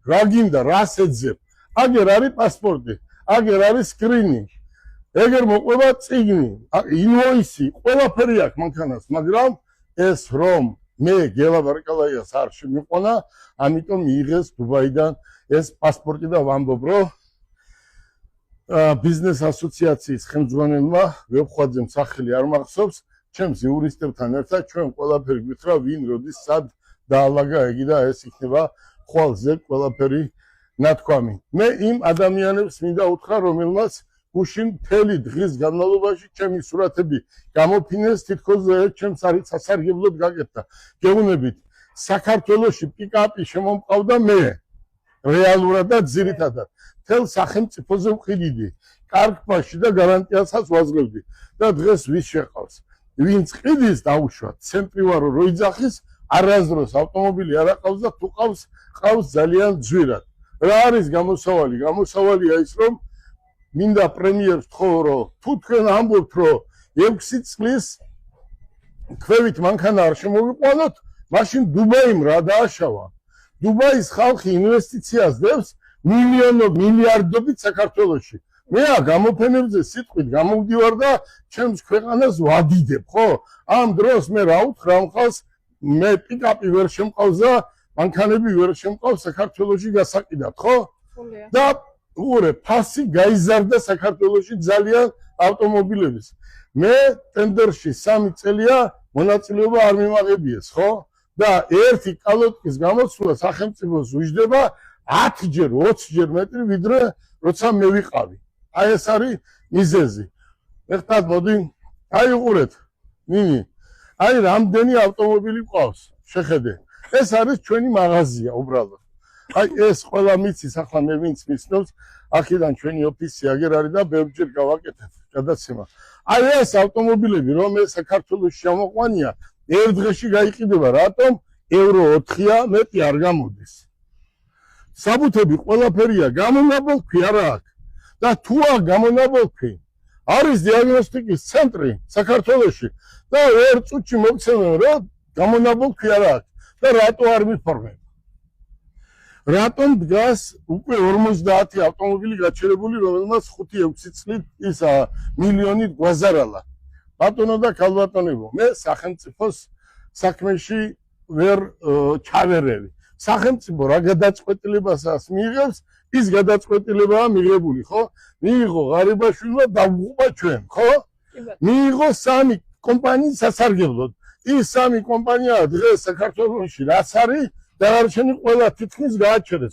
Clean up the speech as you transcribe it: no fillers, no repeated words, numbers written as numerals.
რა გინდა, რას ეძებ. აგერ არის პასპორტი, აგერ არის სკრინი. ეგერ მოყვება წიგნი, ინვოისი, ყველაფერი აქვს მანქანას, მაგრამ ეს რომ მე გელა ბარკალაიას არ შემიყვანა, ამიტომ მიიღეს დუბაიდან ეს პასპორტი და ვამბობ, რომ ბიზნეს ასოციაციის ხელმძღვანელმა ვებხვაძემ სახელი არ მახსოვს, ჩემს იურისტებთან ერთად ჩვენ ყველაფერი გვითხრა, ვინ როდის სად დაალაგა ეგი და ეს იქნება ხვალზე ყველაფერი ნათქვამი. მე იმ ადამიანებს მინდა უთხრა, რომელმაც გუშინ მთელი დღის განმავლობაში ჩემი სურათები გამოფინეს, თითქოს ჩემს არის სასარგებლოდ გაკეთდა. გეუბნებით, საქართველოში პიკაპი შემომყავდა მე, რეალურად და ძირითადად. თელ სახელმწიფოზე ვყიდიდი, კარგფაში და გარანტიასაც ვაძლევდი და დღეს ვის შეყავს. ვინც ყიდის დაუშვათ, ცენტრი ვარო რო იძახის, არასდროს ავტომობილი არ აყავს და თუ ყავს ძალიან ძვირად. რა არის გამოსავალი? გამოსავალია ის, რომ მინდა პრემიერს ვთხოვო, რომ თუ თქვენ ამბობთ, რომ 6 წლის ქვევით მანქანა არ შემოვიყვანოთ, მაშინ დუბაიმ რა დააშავა. დუბაის ხალხი ინვესტიციას დევს მილიარდობით საქართველოში. მე გამოფენებზე სიტყვით გამოვდივარ და ჩემს ქვეყანას ვადიდებ, ხო? ამ დროს მე რა უთხრა ამ ხალხს, მე პიკაპი ვერ შემყავს და მანქანები ვერ შემყავს საქართველოში გასაყიდად, ხო? და უყურე, ფასი გაიზარდა საქართველოში ძალიან ავტომობილების. მე ტენდერში 3 წელია მონაწილეობა არ მიმაღებიეს, ხო? და ერთი კალოტკის გამოცვლა სახელმწიფოს უჯდება 10-ჯერ, 20-ჯერ მეტრი, ვიდრე როცა მე ვიყავი. აი ეს არის მიზეზი. ერთად მოდი, აი უყურეთ, ნინი. აი რამდენი ავტომობილი ყავს, შეხედე. ეს არის ჩვენი მაღაზია უბრალოდ. აი ეს ყველა მიცის, ახლა მე ვინც მიცნობს, აქედან ჩვენი ოფისი აგერ არის და ბევრჯერ გავაკეთებ გადაცემა. აი ეს ავტომობილები, რომ ეს საქართველოში შემოყვანია, ერთ დღეში გაიყიდება, რატომ ევრო 4-ია, მეტი არ გამოდის. საბუთები ყველაფერია, გამონაბოლქვი არა აქვს. და თუ აქვს გამონაბოლქვი, არის დიაგნოსტიკის ცენტრი საქართველოში და ერთ წუთში მოგცემენ, რომ გამონაბოლქვი არა აქვს და რატო არ მიფორმება. რატომ დგას უკვე 50 ავტომობილი გაჩერებული, რომელმაც 5-6 წლით ის მილიონით გვაზარალა. ბატონო და ქალბატონებო, მე სახელმწიფოს საქმეში ვერ ჩავერევი. სახელმწიფო რა გადაწყვეტილებასაც მიიღებს, ის გადაწყვეტილებაა მიღებული, ხო? მიიღო ღარიბაშვილმა და დაუღუპა ჩვენ, ხო? მიიღო 3 კომპანიის სასარგებლოდ. ის 3 კომპანია დღეს საქართველოში რაც არის, დაღარჩენი ყველა თითქმის გააჩერეს.